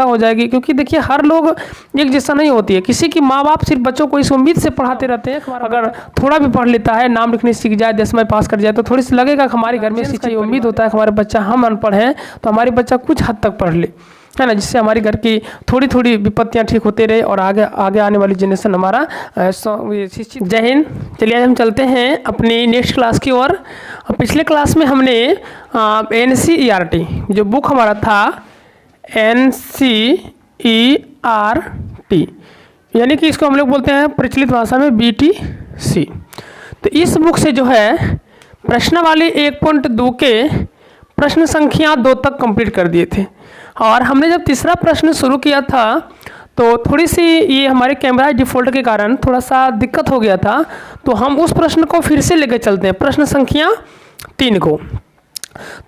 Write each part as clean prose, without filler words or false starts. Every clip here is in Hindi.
हो जाएगी, क्योंकि देखिए हर लोग एक जैसा नहीं होती है। किसी की माँ बाप सिर्फ बच्चों को इस उम्मीद से पढ़ाते रहते हैं, अगर थोड़ा भी पढ़ लेता है, नाम लिखने सीख जाए, 10वीं पास कर जाए, तो थोड़ी सी लगेगा कि हमारे घर में शिक्षा की उम्मीद होता है कि हमारे बच्चा, हम अनपढ़ हैं तो हमारे बच्चा कुछ हद तक पढ़ ले, है ना, जिससे हमारी घर की थोड़ी थोड़ी विपत्तियाँ ठीक होते रहे और आगे आने वाली जनरेशन हमारा शिक्षित। जय हिंद। चलिए आज हम चलते हैं अपनी नेक्स्ट क्लास की ओर। पिछले क्लास में हमने NCERT जो बुक हमारा था NCERT, यानी कि इसको हम लोग बोलते हैं प्रचलित भाषा में BTC। तो इस बुक से जो है प्रश्नावली 1.2 के प्रश्न संख्या 2 तक कंप्लीट कर दिए थे। और हमने जब तीसरा प्रश्न शुरू किया था तो थोड़ी सी ये हमारे कैमरा डिफ़ॉल्ट के कारण थोड़ा सा दिक्कत हो गया था, तो हम उस प्रश्न को फिर से लेकर चलते हैं, प्रश्न संख्या 3 को।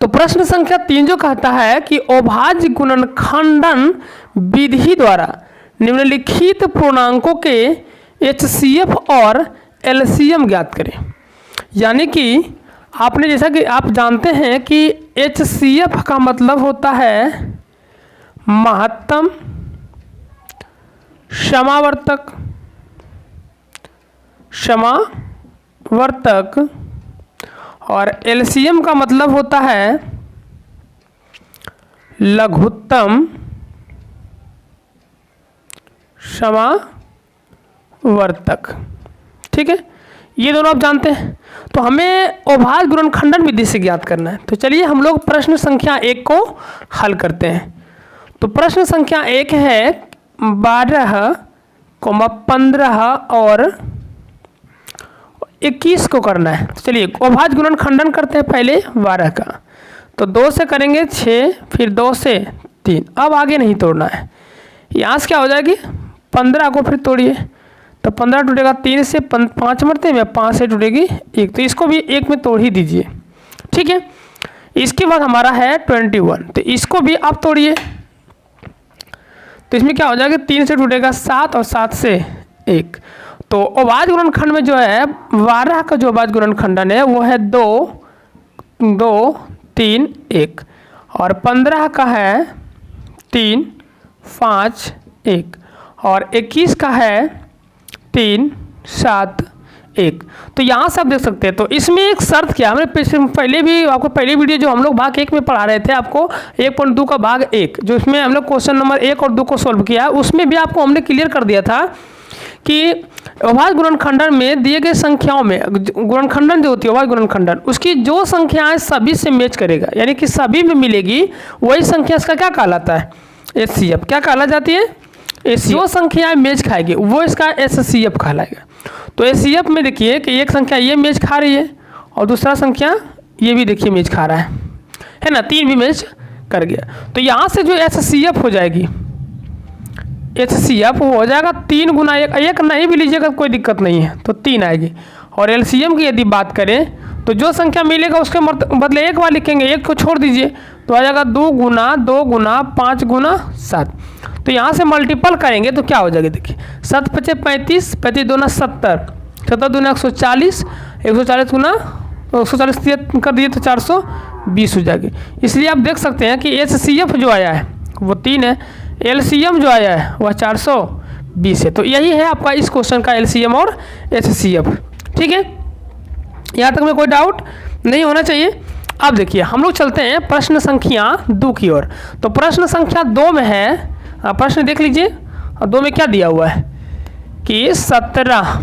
तो प्रश्न संख्या 3 जो कहता है कि अभाज्य गुणनखंडन विधि द्वारा निम्नलिखित पूर्णांकों के HCF और LCM ज्ञात करें। यानी कि आपने, जैसा कि आप जानते हैं कि HCF का मतलब होता है महत्तम समावर्तक, और LCM का मतलब होता है लघुत्तम समावर्तक। ठीक है, ये दोनों आप जानते हैं। तो हमें अभाज्य गुणनखंडन विधि से ज्ञात करना है। तो चलिए हम लोग प्रश्न संख्या 1 को हल करते हैं। तो प्रश्न संख्या 1 है 12, 15 और 21 को करना है। तो चलिए अभाज्य गुणनखंडन करते हैं पहले 12 का। तो 2 से करेंगे 6, फिर 2 से 3, अब आगे नहीं तोड़ना है। यहाँ से क्या हो जाएगी, 15 को फिर तोड़िए, तो 15 टूटेगा 3 से, 5 मरते में 5 से टूटेगी 1, तो इसको भी 1 में तोड़ ही दीजिए। ठीक है, इसके बाद हमारा है 21, तो इसको भी आप तोड़िए, तो इसमें क्या हो जाएगा, 3 से टूटेगा 7 और 7 से 1। तो अभाज्य गुणनखंड में जो है 12 का जो अभाज्य गुणनखंडन है वो है 2, 2, 3, 1, और 15 का है 3, 5, 1, और 21 का है 3, 7, 1। तो यहाँ से आप देख सकते हैं। तो इसमें एक शर्त क्या, हमने पहले भी आपको पहले वीडियो जो हम लोग भाग 1 में पढ़ा रहे थे, आपको 1.2 का भाग 1, जो इसमें हम लोग क्वेश्चन नंबर 1 और 2 को सॉल्व किया, उसमें भी आपको हमने क्लियर कर दिया था कि अभाज्य गुणनखंडन में दिए गए संख्याओं में गुणनखंडन जो होती है अभाज्य गुणनखंडन, उसकी जो संख्याएं सभी से मैच करेगा, यानी कि सभी में मिलेगी, वही संख्या इसका क्या कहलाता है, HCF। क्या कहला जाती है, जो संख्याएं मैच खाएगी वो इसका HCF कहलाएगा। तो HCF में देखिए कि एक संख्या ये मैच खा रही है और दूसरा संख्या ये भी देखिए मैच खा रहा है ना, 3 भी मैच कर गया। तो यहाँ से जो HCF हो जाएगी, HCF वो हो जाएगा 3 गुना 1, 1 नहीं भी लीजिएगा कोई दिक्कत नहीं है, तो 3 आएगी। और LCM की यदि बात करें तो जो संख्या मिलेगा उसके बदले 1 बार लिखेंगे, 1 को छोड़ दीजिए, तो आ जाएगा 2 गुना 2 गुना 5 गुना 7। तो यहाँ से मल्टीपल करेंगे तो क्या हो जाएगा, देखिए 7 × 5 = 35, 35 दूना 70, 70 दूना 140, 140 गुना 140 कर दिए तो 420 हो जाएगी। इसलिए आप देख सकते हैं कि HCF जो आया है वो 3 है, LCM जो आया है वह 420 है। तो यही है आपका इस क्वेश्चन का LCM और HCF। ठीक है, यहाँ तक में कोई डाउट नहीं होना चाहिए। अब देखिए हम लोग चलते हैं प्रश्न संख्या 2 की ओर। तो प्रश्न संख्या 2 में है, प्रश्न देख लीजिए, 2 में क्या दिया हुआ है कि 17,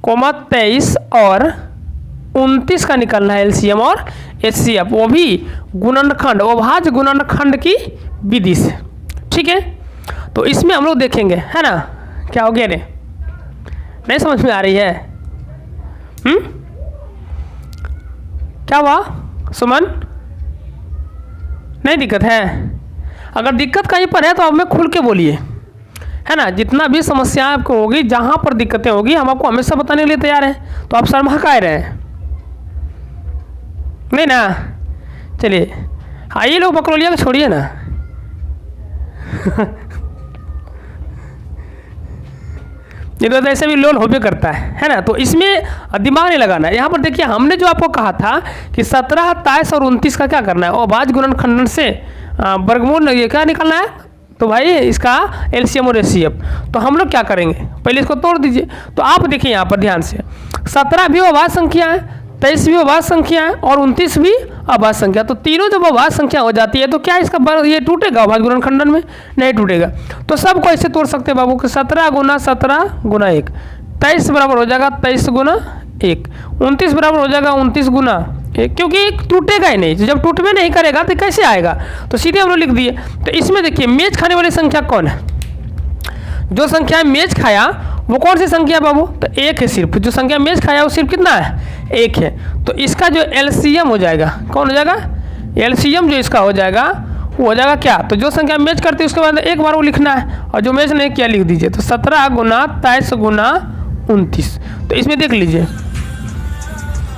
23 और 29 का निकलना है LCM और HCF, वो भी गुणनखंड अभाज्य गुणनखंड की विधि से। ठीक है, तो इसमें हम लोग देखेंगे, है ना, क्या हो गया रे, नहीं समझ में आ रही है, क्या हुआ सुमन, नहीं दिक्कत है? अगर दिक्कत कहीं पर है तो आप में खुल के बोलिए, है ना। जितना भी समस्याएं आपको होगी, जहाँ पर दिक्कतें होगी, हम आपको हमेशा बताने के लिए तैयार हैं। तो आप शर्मा काहे रहे हैं, नहीं ना? चलिए आइए लोग बकरोलिया को छोड़िए ना। ये तो ऐसे भी लोल होबे करता है ना। तो इसमें दिमाग नहीं लगाना है। यहाँ पर देखिए हमने जो आपको कहा था कि 17, 23 और 29 का क्या करना है, अभाज्य गुणनखंडन से वर्गमूल ये क्या निकालना है, तो भाई इसका एलसीएम और एचसीएफ। तो हम लोग क्या करेंगे, पहले इसको तोड़ दीजिए। तो आप देखिए यहाँ पर ध्यान से, 17 भी अभाज्य संख्या है, 23 भी अभाज्य संख्या है और 29 भी अभाज्य संख्या। तो तीनों जब अभाज्य संख्या हो जाती है तो क्या इसका ये टूटेगा अभाज्य गुणनखंडन में? नहीं टूटेगा। तो सबको ऐसे तोड़ सकते हैं बाबू कि 17 गुना 17 गुना 1, 23 बराबर हो जाएगा 23 गुना 1, 29 बराबर हो जाएगा 29 गुना 1, क्योंकि एक टूटेगा ही नहीं। तो जब टूटवे नहीं करेगा तो कैसे आएगा? तो सीधे हम लोग लिख दिए। तो इसमें देखिए मेज खाने वाली संख्या कौन है? जो संख्या मेज खाया वो कौन सी संख्या बाबू? तो 1 है सिर्फ। जो संख्या मेज खाया वो सिर्फ कितना है? 1 है। तो इसका जो एलसीएम हो जाएगा, कौन हो जाएगा? एलसीएम जो इसका हो जाएगा वो हो जाएगा क्या? तो जो संख्या मैच करती है उसके बाद एक बार वो लिखना है, और जो मैच नहीं किया लिख दीजिए। तो 17 गुना 23 गुना 29। तो इसमें देख लीजिए,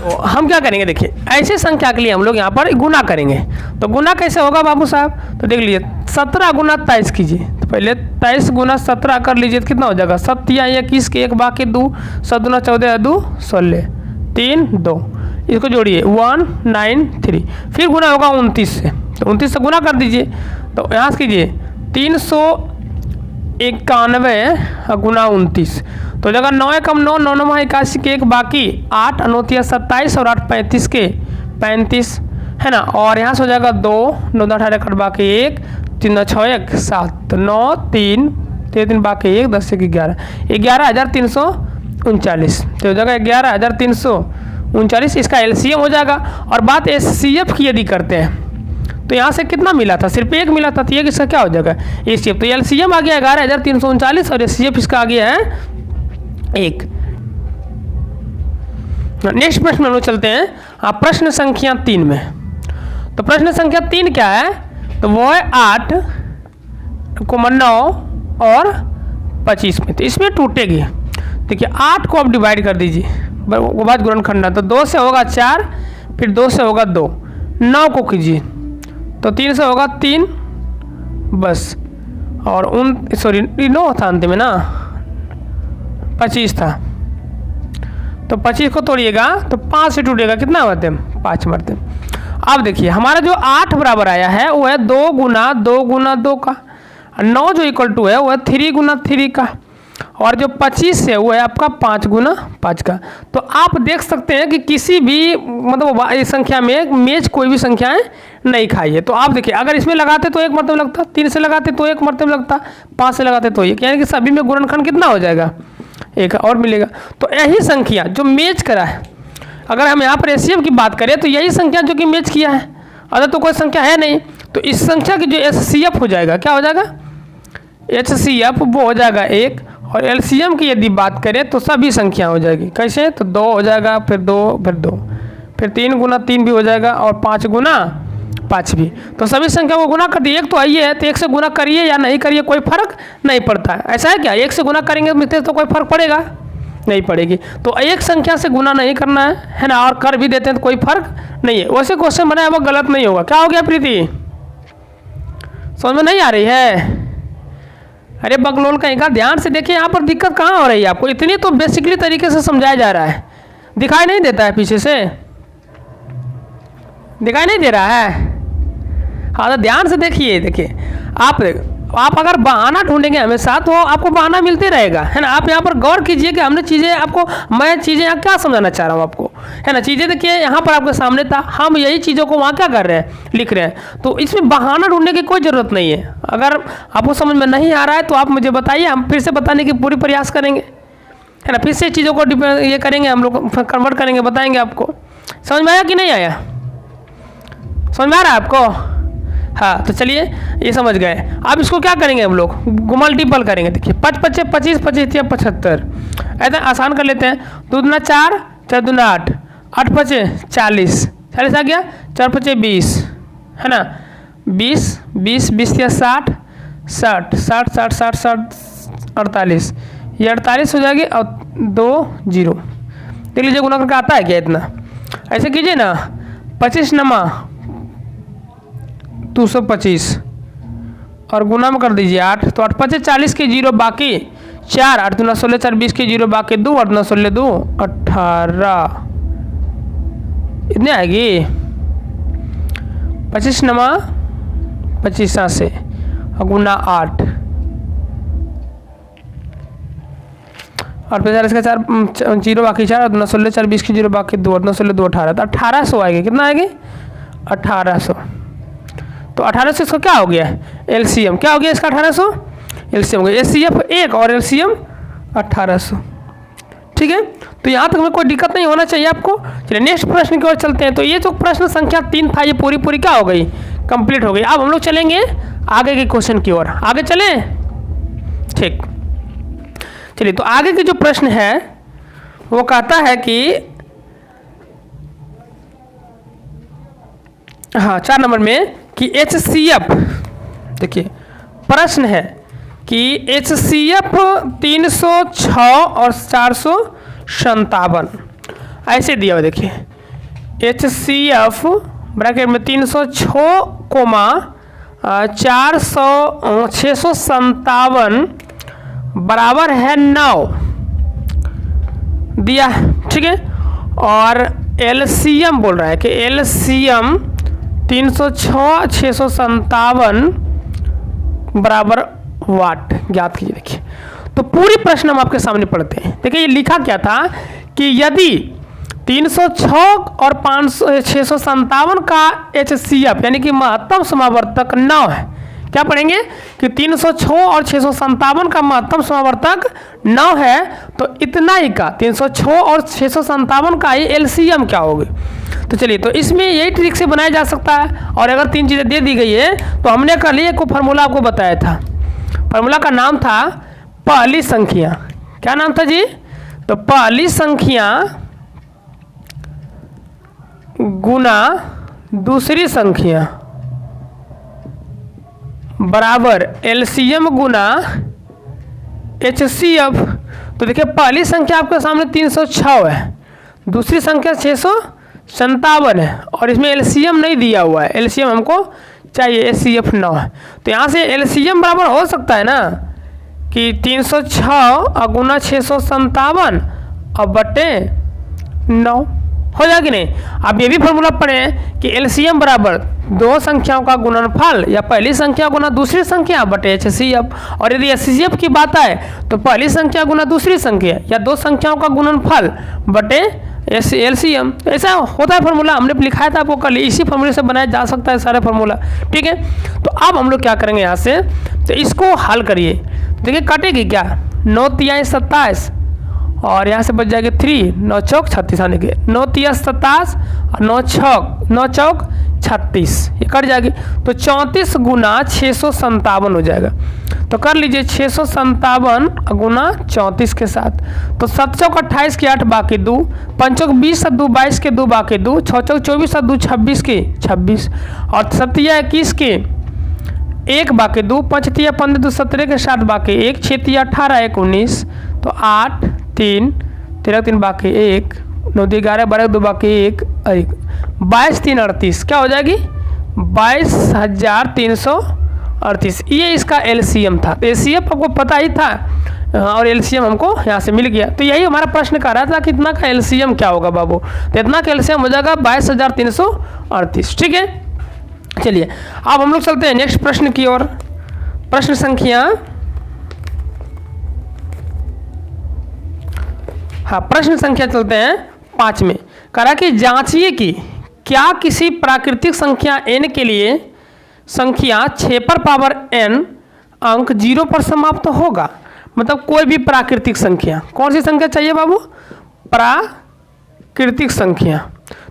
तो हम क्या करेंगे, देखिए ऐसे संख्या के लिए हम लोग यहाँ पर गुना करेंगे। तो गुना कैसे होगा बाबू साहब? तो देख लीजिए 17 गुना 23 कीजिए। तो पहले 23 गुना 17 कर लीजिए तो कितना हो जाएगा? 7 या 21 के 1 बाकी 2, 7 दूना 14 2 16 3 2, इसको जोड़िए 193, फिर गुना होगा 29 से। तो 29 से गुना कर दीजिए। तो यहाँ से कीजिए 391 गुना 29, तो जगह 9 कम 9, 9 9 81 के 1 बाकी 8 9 27 और 8 35 के 35 है ना। और यहाँ से हो जाएगा 2 9 18 कट बाकी 1 3 6 1 7, तो 9 3 3 बाकी 1 10 1 11, 11,339। तो हो जाएगा 11,339, इसका एलसीएम हो जाएगा। और बात एचसीएफ की यदि करते हैं तो यहाँ से कितना मिला था? सिर्फ 1 मिला था, तो ये इसका क्या हो जाएगा? एचसीएफ। तो एलसीएम आ गया 11,339 और एचसीएफ इसका आ गया है 1। नेक्स्ट प्रश्न में हम लोग चलते हैं प्रश्न संख्या 3 में। तो प्रश्न संख्या 3 क्या है? तो वो है 8, 9 और 25 में। तो इसमें टूटेगी, देखिए 8 को आप डिवाइड कर दीजिए अभाज्य गुणनखंडन। तो 2 से होगा 4, फिर 2 से होगा 2, 9 को कीजिए तो 3 से होगा 3 बस, और 9 था अंत में ना, 25 था। तो 25 को तोड़िएगा तो 5 से टूटेगा, कितना मरते? 5 मरते। अब देखिए हमारा जो 8 बराबर आया है वो है 2 गुना 2 गुना 2 का, 9 जो इक्वल टू है वो है 3 गुना 3 का, और जो 25 है वो है आपका 5 गुना 5 का। तो आप देख सकते हैं कि किसी भी मतलब इस संख्या में मेज कोई भी संख्याएं नहीं खाई है। तो आप देखिए अगर इसमें लगाते तो 1 मरतबा लगता, 3 से लगाते तो 1 मरतबा लगता, 5 से लगाते तो 1, यानी कि सभी में गुणनखंड कितना हो जाएगा? 1 और मिलेगा। तो यही संख्या जो मेज करा है, अगर हम यहाँ पर एचसीएफ की बात करें तो यही संख्या जो कि मेच किया है, अगर तो कोई संख्या है नहीं। तो इस संख्या की जो एचसीएफ हो जाएगा, क्या हो जाएगा? एचसीएफ वो हो जाएगा 1। और एलसीएम की यदि बात करें तो सभी संख्या हो जाएगी। कैसे? तो 2 हो जाएगा, फिर 2 फिर 2, फिर 3 गुना 3 भी हो जाएगा, और 5 गुना 5 भी। तो सभी संख्या को गुना कर दिए। 1 तो आइए है, तो 1 से गुना करिए या नहीं करिए कोई फर्क नहीं पड़ता है। ऐसा है क्या? 1 से गुना करेंगे तो कोई फर्क पड़ेगा? नहीं पड़ेगी। तो एक संख्या से गुना नहीं करना है ना, और कर भी देते हैं तो कोई फर्क नहीं है। वैसे क्वेश्चन बनाया वो गलत नहीं होगा। क्या हो गया प्रीति? समझ में नहीं आ रही है? अरे बगलोल कहीं का, ध्यान से देखिए यहाँ पर दिक्कत कहाँ हो रही है आपको। इतनी तो बेसिकली तरीके से समझाया जा रहा है, दिखाई नहीं देता है पीछे से? दिखाई नहीं दे रहा है? हाँ तो ध्यान से देखिए। देखिए आप अगर बहाना ढूंढेंगे हमेशा तो आपको बहाना मिलते रहेगा, है ना। आप यहाँ पर गौर कीजिए कि हमने चीज़ें आपको, मैं चीज़ें यहाँ क्या समझाना चाह रहा हूँ आपको, है ना। चीज़ें देखिए यहाँ पर आपके सामने था, हम यही चीज़ों को वहाँ क्या कर रहे हैं, लिख रहे हैं। तो इसमें बहाना ढूंढने की कोई ज़रूरत नहीं है। अगर आपको समझ में नहीं आ रहा है तो आप मुझे बताइए, हम फिर से बताने की पूरी प्रयास करेंगे, है ना। फिर से चीज़ों को ये करेंगे, हम लोग कन्वर्ट करेंगे, बताएंगे आपको। समझ में आया कि नहीं आया? समझ में आ रहा है आपको? हाँ तो चलिए ये समझ गए। अब इसको क्या करेंगे हम लोग, मल्टीपल करेंगे। देखिए 5 5 25 25 75, ऐसा आसान कर लेते हैं। 2 दूना 4, 4 दूना 8, 8 5 40, 40 आ गया, 4 5 20, है ना। 20 20 20 या 60 60 60 60 60 60 48, ये 48 हो जाएगी, और 2 0। देख लीजिए गुना करके आता है क्या इतना? ऐसे कीजिए ना, 25 नमा 225 और गुना में कर दीजिए 8, तो 8 5 40 के 0 बाकी 4, 8 दूना 16 4 20 के 0 बाकी 2, 8 दूना 16 2 18, इतने आएगी। 25 नमा 25 से गुना 8 और फिर इसका 4 जीरो बाकी 4 और 16 4 20 की जीरो बाकी 2 और 16 2 18 तो 1800 आएगी। कितना आएगी? 1800। तो 1800 इसका क्या हो गया? एलसीएम क्या हो गया इसका? 1800 एलसीएम हो गया। एचसीएफ 1 और एलसीएम 1800। ठीक है, तो यहाँ तक में कोई दिक्कत नहीं होना चाहिए आपको। चलिए नेक्स्ट प्रश्न की ओर चलते हैं। तो ये जो प्रश्न संख्या 3 था ये पूरी क्या हो गई? कंप्लीट हो गई। अब हम लोग चलेंगे आगे के क्वेश्चन की ओर। आगे चलें? ठीक, चलिए तो आगे के जो प्रश्न है वो कहता है कि हाँ 4 नंबर में कि HCF, देखिए प्रश्न है कि HCF 306 और 457 ऐसे दिया हुआ। देखिए HCF ब्रैकेट में 306 कोमा 657 बराबर है 9 दिया, ठीक है। और एलसीएम बोल रहा है कि एलसीएम 306 657 बराबर वाट ज्ञात कीजिए। देखिए तो पूरी प्रश्न हम आपके सामने पढ़ते हैं। देखिए ये लिखा क्या था कि यदि 306 और 657 का HCF यानी कि महत्तम समावर्तक 9 है। क्या पढ़ेंगे कि 306 और 657 का महत्तम समावर्तक 9 है, तो इतना ही का 306 और 657 का ही एलसीएम क्या होगी। तो चलिए तो इसमें यही ट्रिक से बनाया जा सकता है। और अगर 3 चीज़ें दे दी गई है तो हमने कल एक फार्मूला आपको बताया था। फार्मूला का नाम था पहली संख्या। क्या नाम था जी? तो पहली संख्या गुना दूसरी संख्या बराबर एलसीएम गुना HCF। तो देखिए पहली संख्या आपके सामने 306 है, दूसरी संख्या 657 है और इसमें एलसीएम नहीं दिया हुआ है। एलसीएम हमको चाहिए, HCF 9 है। तो यहाँ से एलसीएम बराबर हो सकता है ना कि 306 गुना 657 और बटे 9 हो जाए कि नहीं। अब ये भी फॉर्मूला पढ़ें कि एलसीएम बराबर दो संख्याओं का गुणनफल या पहली संख्या गुना दूसरी संख्या बटे HCF। और यदि HCF की बात आए तो पहली संख्या गुना दूसरी संख्या या दो संख्याओं का गुणनफल बटे एलसीएम। ऐसा होता है फॉर्मूला, हमने लिखा था आपको कल। इसी फॉर्मूले से बनाया जा सकता है सारा फॉर्मूला, ठीक है। तो अब हम लोग क्या करेंगे यहाँ से, तो इसको हल करिए। देखिए कटेगी क्या, 9 तिया 27 और यहाँ से बच जाएगी 3, 9 चौक 36 आने के, 9 तिया 27 और 9 चौक 36, ये कट जाएगी। तो 34 गुना 657 हो जाएगा। तो कर लीजिए 657 गुना 34 के साथ। तो 7 चौक 28 के 8 बाकी 2, 5 चौक 20 और 2 22 के 2 बाकी 2, 6 चौक 24 और 2 26 के 26 और 7 तिया 21 के 1 बाकी 2, 5 तिया 15 2 17 के 7 बाकी 1, 6 तिया 18 1 19, तो 8 3 13 3 बाकी 1, 9 2 11 12 2 बाकी 1 22 3 38 क्या हो जाएगी 22,338। ये इसका एलसीएम था। तो एलसीएम आपको पता ही था और एलसीएम हमको यहाँ से मिल गया। तो यही हमारा प्रश्न कर रहा था कि इतना का एलसीएम क्या होगा बाबू। तो इतना का एलसीएम हो जाएगा 22,338, ठीक है। चलिए अब हम लोग चलते हैं नेक्स्ट प्रश्न की ओर। प्रश्न संख्या प्रश्न संख्या चलते हैं 5 में। करा कि जांचिए कि क्या किसी प्राकृतिक संख्या n के लिए संख्या 6 पर पावर n अंक 0 पर समाप्त होगा। मतलब कोई भी प्राकृतिक संख्या, कौन सी संख्या चाहिए बाबू, प्राकृतिक संख्या।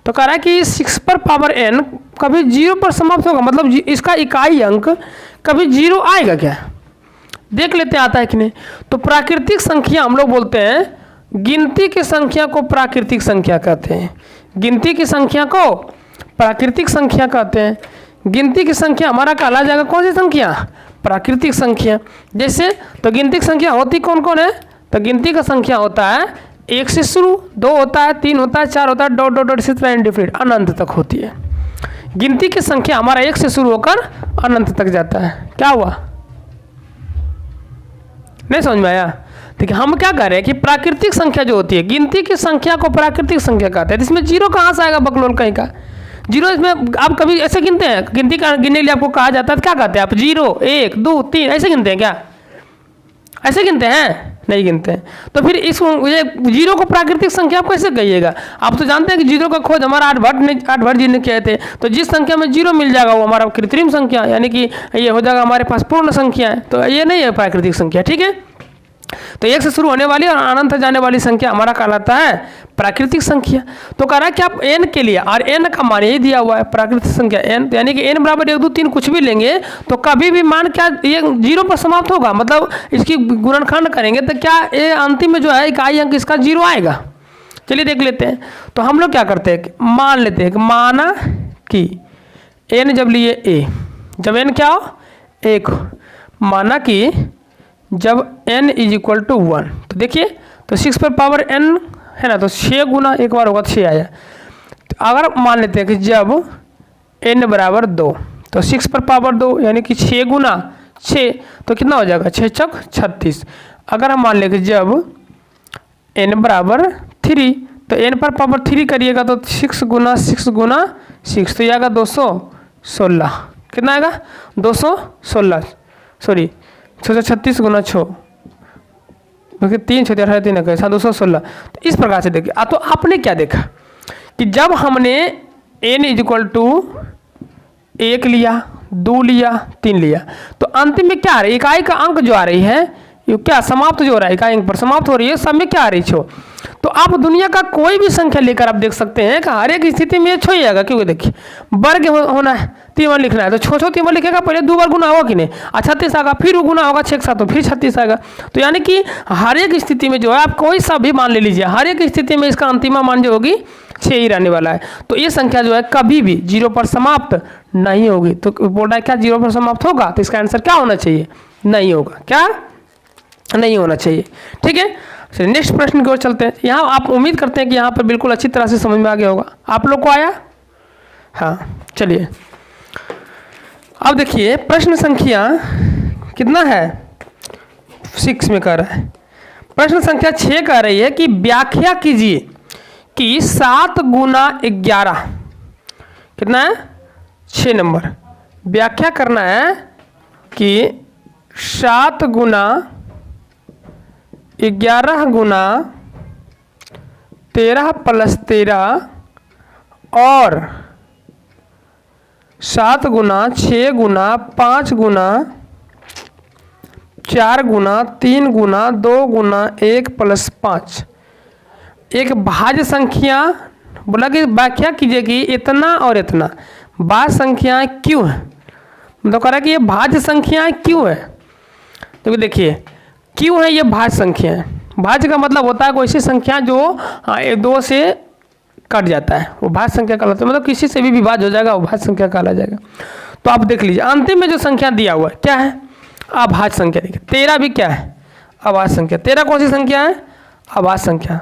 तो कह रहा है कि 6 पर पावर n कभी 0 पर समाप्त होगा, मतलब इसका इकाई अंक कभी 0 आएगा क्या, देख लेते हैं आता है कि नहीं। तो प्राकृतिक संख्या हम लोग बोलते हैं, गिनती की संख्या को प्राकृतिक संख्या कहते हैं। गिनती की संख्या को प्राकृतिक संख्या कहते हैं। गिनती की संख्या हमारा कहला जाएगा कौन सी संख्या, प्राकृतिक संख्या। जैसे तो गिनती की संख्या होती कौन कौन है, तो गिनती का संख्या होता है 1 से शुरू, 2 होता है, 3 होता है, 4 होता है, डॉट डॉट डॉट इसी तरह इंडिफिनिट अनंत तक होती है। गिनती की संख्या हमारा 1 से शुरू होकर अनंत तक जाता है। क्या हुआ, नहीं समझ में आया। देखिए हम क्या कह रहे हैं कि प्राकृतिक संख्या जो होती है, गिनती की संख्या को प्राकृतिक संख्या कहते हैं। इसमें 0 कहाँ से आएगा बकलोल कहीं का, जीरो इसमें आप कभी ऐसे गिनते हैं? गिनती का गिनने के लिए आपको कहा जाता है तो क्या कहते हैं आप? 0 1 2 3 ऐसे गिनते हैं क्या? ऐसे गिनते हैं? नहीं गिनते हैं। तो फिर इस ये जीरो को प्राकृतिक संख्या आप कैसे कहिएगा? आप तो जानते हैं कि जीरो का खोज हमारा आर्यभट्ट जी ने किए थे। तो जिस संख्या में जीरो मिल जाएगा वो हमारा कृत्रिम संख्या, यानी कि ये हो जाएगा हमारे पास पूर्ण संख्या है। तो ये नहीं है प्राकृतिक संख्या, ठीक है। तो 1 से शुरू होने वाली और अनंत जाने वाली संख्या हमारा कहलाता है प्राकृतिक संख्या। तो कह रहा है कि आप n के लिए, और n का मान ही दिया हुआ है प्राकृतिक संख्या n, यानी कि n बराबर 1 2 3 कुछ भी लेंगे तो कभी भी मान क्या ये 0 पर समाप्त होगा। मतलब इसकी गुणनखंड करेंगे तो क्या ये अंतिम में जो है इकाई अंक इसका 0 आएगा। चलिए देख लेते हैं। तो हम लोग क्या करते हैं, मान लेते हैं कि माना कि n जब लिए a, जब n क्या हो 1, माना कि जब n इज इक्वल टू 1, तो देखिए तो 6 पर पावर n है ना, तो 6 गुना एक बार होगा तो 6 आया। तो अगर मान लेते हैं कि जब n बराबर 2, तो 6 पर पावर 2 यानी कि 6 गुना 6, तो कितना हो जाएगा 6 चौक 36। अगर हम मान लें कि जब n बराबर 3, तो n पर पावर 3 करिएगा तो 6 गुना 6 गुना 6, तो ये आएगा 216। कितना आएगा 216, सॉरी 636 गुना 6, क्योंकि 3 6 18 3 कैसा 216। तो इस प्रकार से देखिए। तो आपने क्या देखा कि जब हमने n इज इक्वल टू 1 लिया, 2 लिया, 3 लिया, तो अंतिम में क्या आ रही है, इकाई का अंक जो आ रही है ये क्या समाप्त जो हो रहा है, इकाई अंक पर समाप्त हो रही है, सब में क्या आ रही छो। तो आप दुनिया का कोई भी संख्या लेकर आप देख सकते हैं कि हर एक स्थिति में छो ही आएगा। क्योंकि देखिए वर्ग होना है, 3 बार लिखना है तो छो 3 बार लिखेगा, पहले 2 बार गुना होगा कि नहीं, 36 आएगा, फिर गुना होगा 6 के साथ तो फिर 36 आएगा। तो यानी कि हर एक स्थिति में जो है आप कोई सा भी मान ले लीजिए, हर एक स्थिति में इसका अंतिम मान जो होगी 6 ही रहने वाला है। तो ये संख्या जो है कभी भी 0 पर समाप्त नहीं होगी। तो बोल रहा है क्या 0 पर समाप्त होगा, तो इसका आंसर क्या होना चाहिए, नहीं होगा। क्या नहीं होना चाहिए, ठीक है। चलिए नेक्स्ट प्रश्न की ओर चलते हैं। यहाँ आप उम्मीद करते हैं कि यहाँ पर बिल्कुल अच्छी तरह से समझ में आ गया होगा। आप लोग को आया? हाँ चलिए अब देखिए प्रश्न संख्या कितना है, 6 में कह रहा है। प्रश्न संख्या 6 कह रही है कि व्याख्या कीजिए कि 7 गुना 11 कितना है, 6 नंबर। व्याख्या करना है कि 7 गुना 11 गुना 13 प्लस 13 और 7 गुना 6 गुना 5 गुना 4 गुना 3 गुना 2 गुना 1 प्लस 5 एक भाज्य संख्या। बोला कि व्याख्या कीजिए कि इतना और इतना भाज्य संख्याएं क्यों है। मतलब कह रहा है कि ये भाज्य संख्याएं क्यों है। तो देखिए क्यों है ये भाज्य संख्याएं। भाज्य का मतलब होता है कोई सी संख्या जो 2 से कट जाता है, वो भाज्य संख्या कहलाता है। मतलब किसी से भी विभाज्य हो जाएगा वो भाज्य संख्या कहला जाएगा। तो आप देख लीजिए अंतिम में जो संख्या दिया हुआ है क्या है, अभाज्य संख्या। देखिए 13 भी क्या है, अभाज्य संख्या। 13 कौन सी संख्या है, अभाज्य संख्या।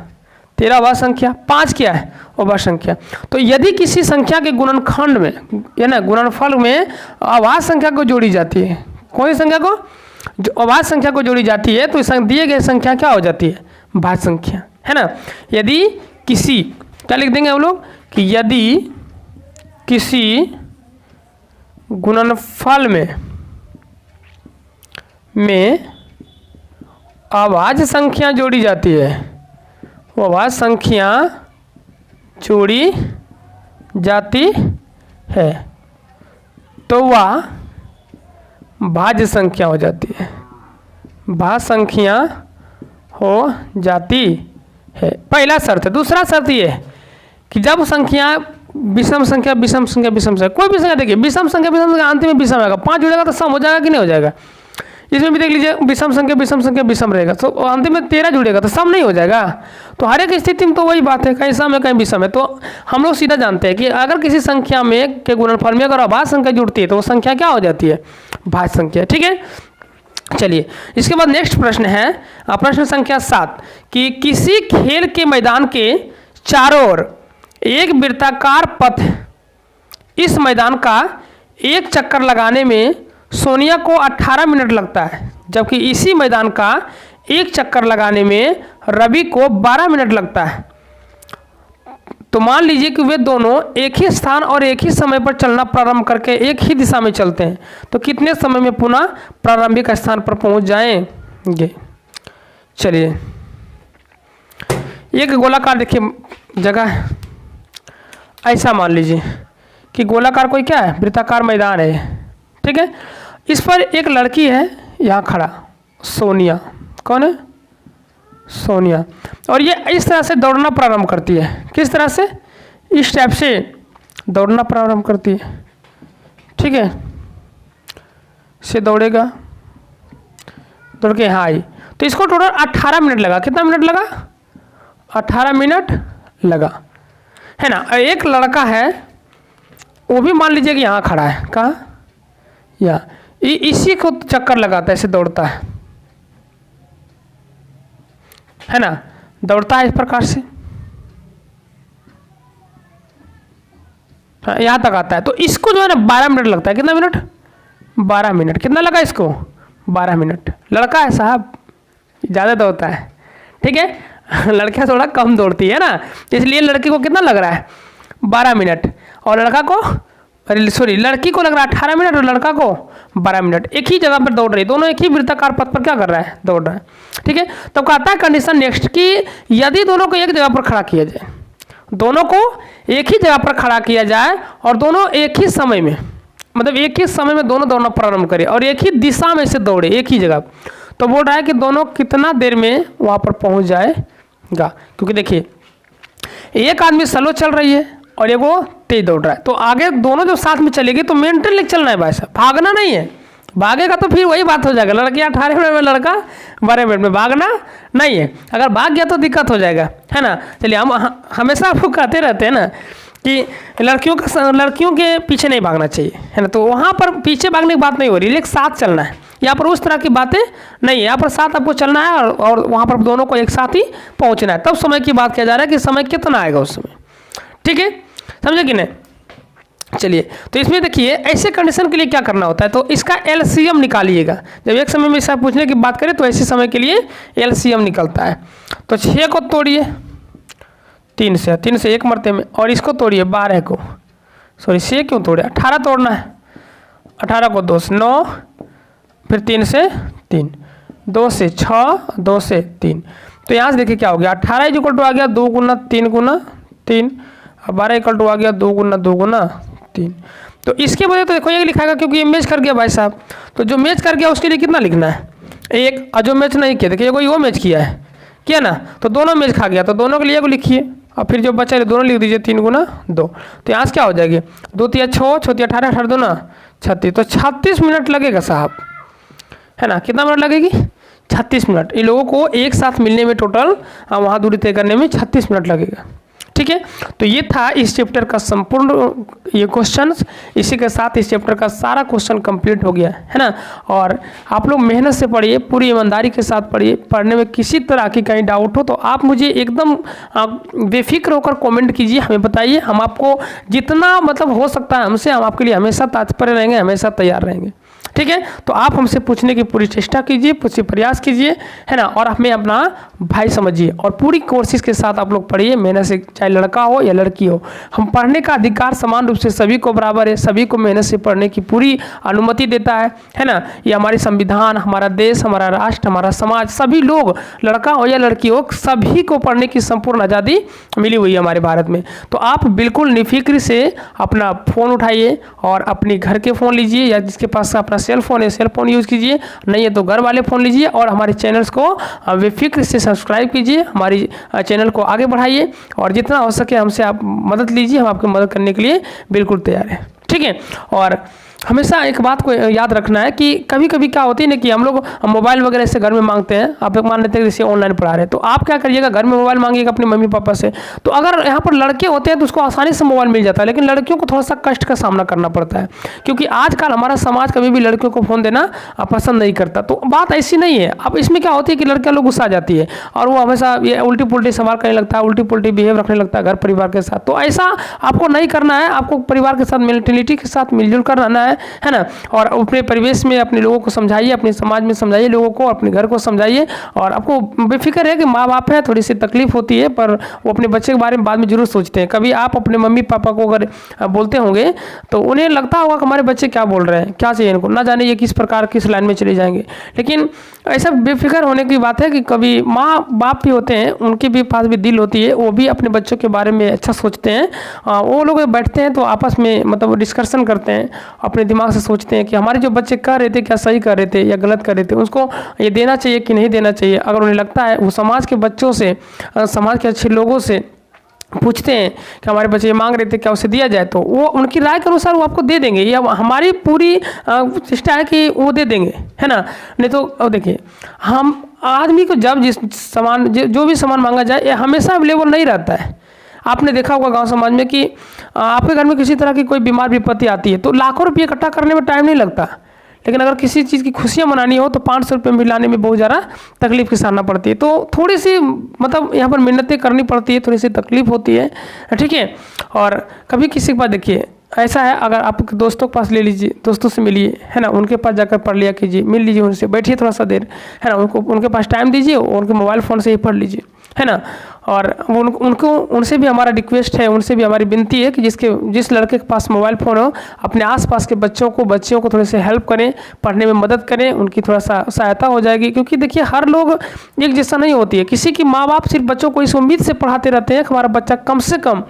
13 अभाज्य संख्या। 5 क्या है, अभाज्य संख्या। तो यदि किसी संख्या के गुणनखंड में या ना गुणनफल में अभाज्य संख्या को जोड़ी जाती है, कौन सी संख्या को, जो अभाज्य संख्या को जोड़ी जाती है, तो दिए गए संख्या क्या हो जाती है, भाज्य संख्या, है ना। यदि किसी, क्या लिख देंगे हम लोग कि यदि किसी गुणनफल में अभाज्य संख्या जोड़ी जाती है, वो अभाज्य संख्या जोड़ी जाती है तो वह भाज्य संख्या हो जाती है, भाज्य संख्या हो जाती है। पहला शर्त है। दूसरा शर्त ये है कि जब संख्या विषम संख्या विषम संख्या विषम संख्या, कोई भी संख्या देखिए विषम संख्या अंतिम में विषम आएगा। 5 जुड़ेगा तो सम हो जाएगा कि नहीं हो जाएगा। इसमें भी देख लीजिए विषम संख्या विषम रहेगा, तो अंतिम में 13 जुड़ेगा तो सम नहीं हो जाएगा। तो हर एक स्थिति में तो वही बात है, कहीं सम है कहीं विषम है। तो हम लोग सीधा जानते हैं कि अगर किसी संख्या में के गुणनफल में अगर अभाज्य संख्या जुड़ती है तो वो संख्या क्या हो जाती है, भाज्य संख्या, ठीक है। चलिए इसके बाद नेक्स्ट प्रश्न है प्रश्न संख्या 7 कि किसी खेल के मैदान के चारों ओर एक वृत्ताकार पथ, इस मैदान का एक चक्कर लगाने में सोनिया को 18 मिनट लगता है, जबकि इसी मैदान का एक चक्कर लगाने में रवि को 12 मिनट लगता है। तो मान लीजिए कि वे दोनों एक ही स्थान और एक ही समय पर चलना प्रारंभ करके एक ही दिशा में चलते हैं, तो कितने समय में पुनः प्रारंभिक स्थान पर पहुंच जाएंगे। चलिए, एक गोलाकार देखिए जगह है, ऐसा मान लीजिए कि गोलाकार कोई क्या है, वृत्ताकार मैदान है, ठीक है। इस पर एक लड़की है यहाँ खड़ा, सोनिया। कौन है? सोनिया। और ये इस तरह से दौड़ना प्रारंभ करती है। किस तरह से? इस टाइप से दौड़ना प्रारंभ करती है, ठीक है। से दौड़ेगा, दौड़ के यहाँ आई, तो इसको टोटल 18 मिनट लगा। कितना मिनट लगा? 18 मिनट लगा, है ना। एक लड़का है, वो भी मान लीजिए कि यहाँ खड़ा है। कहाँ? यहाँ। इसी को चक्कर लगाता है, ऐसे दौड़ता है ना, दौड़ता है इस प्रकार से, यहाँ तक आता है। तो इसको जो है ना 12 मिनट लगता है। कितना मिनट? 12 मिनट। कितना लगा इसको? 12 मिनट। लड़का है साहब, ज़्यादा दौड़ता है, ठीक है। लड़कियाँ थोड़ा कम दौड़ती है ना, इसलिए लड़की को कितना लग रहा है? 12 मिनट। और लड़का को, सॉरी, लड़की को लग रहा है 18 मिनट और लड़का को 12 मिनट। एक ही जगह पर दौड़ रही है, दोनों एक ही वृत्ताकार पथ पर क्या कर रहा है? दौड़ रहा है, ठीक है। तो कहता है कंडीशन नेक्स्ट कि यदि दोनों को एक जगह पर खड़ा किया जाए, दोनों को एक ही जगह पर खड़ा किया जाए और दोनों एक ही समय में, मतलब एक ही समय में दोनों दौड़ना प्रारंभ करें और एक ही दिशा में से दौड़े एक ही जगह, तो बोल रहा है कि दोनों कितना देर में वहाँ पर पहुँच जाएगा। क्योंकि देखिए, एक आदमी स्लो चल रही है और एक वो तेज दौड़ रहा है, तो आगे दोनों जब साथ में चलेगी तो मेंटेन लेके चलना है भाई साहब, भागना नहीं है। भागेगा तो फिर वही बात हो जाएगा, लड़की 18 मिनट में, लड़का 12 मिनट में, भागना नहीं है। अगर भाग गया तो दिक्कत हो जाएगा, है ना। चलिए, हम हमेशा आपको कहते रहते हैं ना कि लड़कियों के पीछे नहीं भागना चाहिए, है ना। तो वहाँ पर पीछे भागने की बात नहीं हो रही, लेकिन साथ चलना है। यहाँ पर उस तरह की बातें नहीं है, यहाँ पर साथ आपको चलना है और वहाँ पर दोनों को एक साथ ही पहुँचना है। तब समय की बात किया जा रहा है कि समय कितना आएगा उस समय, ठीक है, समझे कि नहीं। चलिए, तो इसमें देखिए ऐसे कंडीशन के लिए क्या करना होता है, तो इसका एलसीएम निकालिएगा। जब एक समय में इसका पूछने की बात करें तो ऐसे समय के लिए एलसीएम निकलता है। तो 6 को तोड़िए 3 से 1 मरते में, और इसको तोड़िए 12 को, सॉरी 6 क्यों तोड़े, 18 तोड़ना है। 18 को 2 से 9, फिर 3 से 3, 2 से 6, 2 से 3। तो यहाँ से देखिए क्या हो गया, 18 इक्वल टू आ गया 2 गुना 3 गुना 3, और 12 इक्वल टू आ गया 2 गुना 2 गुना 3। तो इसके वजह तो देखो ये लिखाएगा, क्योंकि ये मैच कर गया भाई साहब। तो जो मैच कर गया उसके लिए कितना लिखना है? 1। और जो मैच नहीं किया, देखिए कोई वो मैच किया ना, तो दोनों मैच खा गया, तो दोनों के लिए को लिखिए, और फिर जो बचा है दोनों लिख दीजिए 3 गुना 2। तो यहाँ से क्या हो जाएगी, 2 तिया 6, 6 तिया 18, 18 2 ना 36। तो 36 मिनट लगेगा साहब, है ना। कितना मिनट लगेगी? 36 मिनट। इन लोगों को एक साथ मिलने में टोटल वहाँ दूरी तय करने में 36 मिनट लगेगा, ठीक है। तो ये था इस चैप्टर का संपूर्ण ये क्वेश्चंस। इसी के साथ इस चैप्टर का सारा क्वेश्चन कंप्लीट हो गया, है ना। और आप लोग मेहनत से पढ़िए, पूरी ईमानदारी के साथ पढ़िए। पढ़ने में किसी तरह की कहीं डाउट हो तो आप मुझे एकदम बेफिक्र होकर कमेंट कीजिए, हमें बताइए। हम आपको जितना मतलब हो सकता है हमसे, हम आपके लिए हमेशा तत्पर रहेंगे, हमेशा तैयार रहेंगे, ठीक है। तो आप हमसे पूछने की पूरी चेष्टा कीजिए, पूछिए, प्रयास कीजिए, है ना। और हमें अपना भाई समझिए और पूरी कोशिश के साथ आप लोग पढ़िए, मेहनत से, चाहे लड़का हो या लड़की हो। हम पढ़ने का अधिकार समान रूप से सभी को बराबर है, सभी को मेहनत से पढ़ने की पूरी अनुमति देता है ना। ये हमारी संविधान, हमारा देश, हमारा राष्ट्र, हमारा समाज, सभी लोग, लड़का हो या लड़की हो, सभी को पढ़ने की संपूर्ण आज़ादी मिली हुई है हमारे भारत में। तो आप बिल्कुल निफिक्र से अपना फ़ोन उठाइए और अपने घर के फ़ोन लीजिए, या जिसके पास अपना सेल फोन है सेल फोन यूज़ कीजिए, नहीं है तो घर वाले फ़ोन लीजिए, और हमारे चैनल्स को बेफिक्र से सब्सक्राइब कीजिए, हमारी चैनल को आगे बढ़ाइए, और जितना हो सके हमसे आप मदद लीजिए। हम आपकी मदद करने के लिए बिल्कुल तैयार हैं, ठीक है। और हमेशा एक बात को याद रखना है कि कभी कभी क्या होती है ना कि हम लोग मोबाइल वगैरह से घर में मांगते हैं। आप एक मान लेते हैं जैसे ऑनलाइन पढ़ा रहे हैं, तो आप क्या करिएगा, घर में मोबाइल मांगिएगा अपने मम्मी पापा से। तो अगर यहाँ पर लड़के होते हैं तो उसको आसानी से मोबाइल मिल जाता है, लेकिन लड़कियों को थोड़ा सा कष्ट का सामना करना पड़ता है, क्योंकि आजकल हमारा समाज कभी भी लड़कियों को फ़ोन देना पसंद नहीं करता। तो बात ऐसी नहीं है। अब इसमें क्या होती है कि लड़कियाँ लोग गुस्सा जाती है और वो हमेशा ये उल्टी पुल्टी सवाल करने लगता है, उल्टी पुल्टी बिहेव रखने लगता है घर परिवार के साथ। तो ऐसा आपको नहीं करना है, आपको परिवार के साथ मेंटेलिटी के साथ मिलजुल कर रहना है, है ना। और अपने परिवेश में अपने लोगों को समझाइए, अपने समाज में समझाइए लोगों को, अपने घर को समझाइए। और आपको बेफिक्र है कि माँ बाप है, थोड़ी सी तकलीफ होती है, पर वो अपने बच्चे के बारे में बाद में जरूर सोचते हैं। कभी आप अपने मम्मी पापा को अगर बोलते होंगे तो उन्हें लगता होगा कि हमारे बच्चे क्या बोल रहे हैं, क्या चाहिए इनको, ना जाने ये किस प्रकार किस लाइन में चले जाएंगे। लेकिन ऐसा बेफिक्र होने की बात है कि कभी माँ बाप भी होते हैं, उनके भी पास भी दिल होती है, वो भी अपने बच्चों के बारे में अच्छा सोचते हैं। वो लोग बैठते हैं तो आपस में मतलब डिस्कशन करते हैं, अपने दिमाग से सोचते हैं कि हमारे जो बच्चे कर रहे थे क्या सही कर रहे थे या गलत कर रहे थे, उसको ये देना चाहिए कि नहीं देना चाहिए। अगर उन्हें लगता है, वो समाज के बच्चों से, समाज के अच्छे लोगों से पूछते हैं कि हमारे बच्चे ये मांग रहे थे क्या उसे दिया जाए, तो वो उनकी राय के अनुसार वो आपको दे देंगे, या हमारी पूरी चेष्टा है कि वो दे देंगे, है ना। नहीं तो अब देखिए, हम आदमी को जब जिस सामान जो भी सामान मांगा जाए, ये हमेशा अवेलेबल नहीं रहता है। आपने देखा होगा गांव समाज में कि आपके घर में किसी तरह की कोई बीमार विपत्ति आती है तो लाखों रुपये इकट्ठा करने में टाइम नहीं लगता। लेकिन अगर किसी चीज़ की खुशियाँ मनानी हो तो 500 रुपये में लाने में बहुत ज़्यादा तकलीफ की सामना पड़ती है। तो थोड़ी सी मतलब यहाँ पर मिन्नतें करनी पड़ती है, थोड़ी सी तकलीफ होती है, ठीक है। और कभी किसी के पास देखिए ऐसा है, अगर आप दोस्तों के पास ले लीजिए, दोस्तों से मिलिए, है ना, उनके पास जाकर पढ़ लिया कीजिए, मिल लीजिए उनसे, बैठिए थोड़ा सा देर, है ना, उनके पास टाइम दीजिए, उनके मोबाइल फ़ोन से ही पढ़ लीजिए, है ना। और उनसे भी हमारा रिक्वेस्ट है, उनसे भी हमारी विनती है कि जिस लड़के के पास मोबाइल फ़ोन हो, अपने आसपास के बच्चियों को थोड़े से हेल्प करें, पढ़ने में मदद करें, उनकी थोड़ा सा सहायता हो जाएगी। क्योंकि देखिए हर लोग एक जैसा नहीं होती है। किसी की माँ बाप सिर्फ बच्चों को इस उम्मीद से पढ़ाते रहते हैं कि हमारा बच्चा कम से कम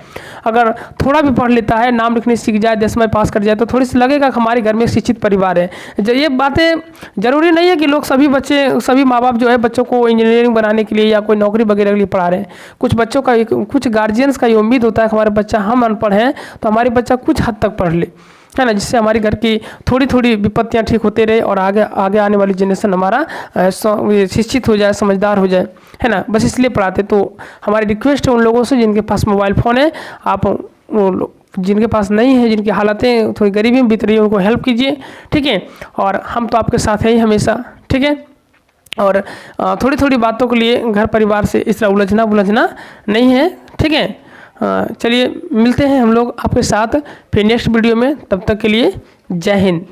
अगर थोड़ा भी पढ़ लेता है, नाम लिखने सीख जाए, 10वीं पास कर जाए, तो थोड़ी सी लगेगा कि हमारे घर में एक शिक्षित परिवार है। ये बातें जरूरी नहीं है कि लोग सभी माँ बाप जो है बच्चों को इंजीनियरिंग बनाने के लिए या कोई नौकरी वगैरह के लिए पढ़ा रहे हैं। कुछ गार्जियंस का ये उम्मीद होता है कि हमारे बच्चा, हम अनपढ़ हैं तो हमारे बच्चा कुछ हद तक पढ़ ले, है ना, जिससे हमारे घर की थोड़ी थोड़ी विपत्तियाँ ठीक होते रहे और आगे आने वाली जनरेशन हमारा शिक्षित हो जाए, समझदार हो जाए, है ना। बस इसलिए पढ़ाते। तो हमारी रिक्वेस्ट है उन लोगों से जिनके पास मोबाइल फ़ोन है, आप जिनके पास नहीं है, जिनकी हालतें थोड़ी गरीबी में बीत रही है, उनको हेल्प कीजिए, ठीक है। और हम तो आपके साथ हैं ही हमेशा, ठीक है। और थोड़ी थोड़ी बातों के लिए घर परिवार से इस तरह उलझना नहीं है, ठीक है। चलिए मिलते हैं हम लोग आपके साथ फिर नेक्स्ट वीडियो में, तब तक के लिए जय हिंद।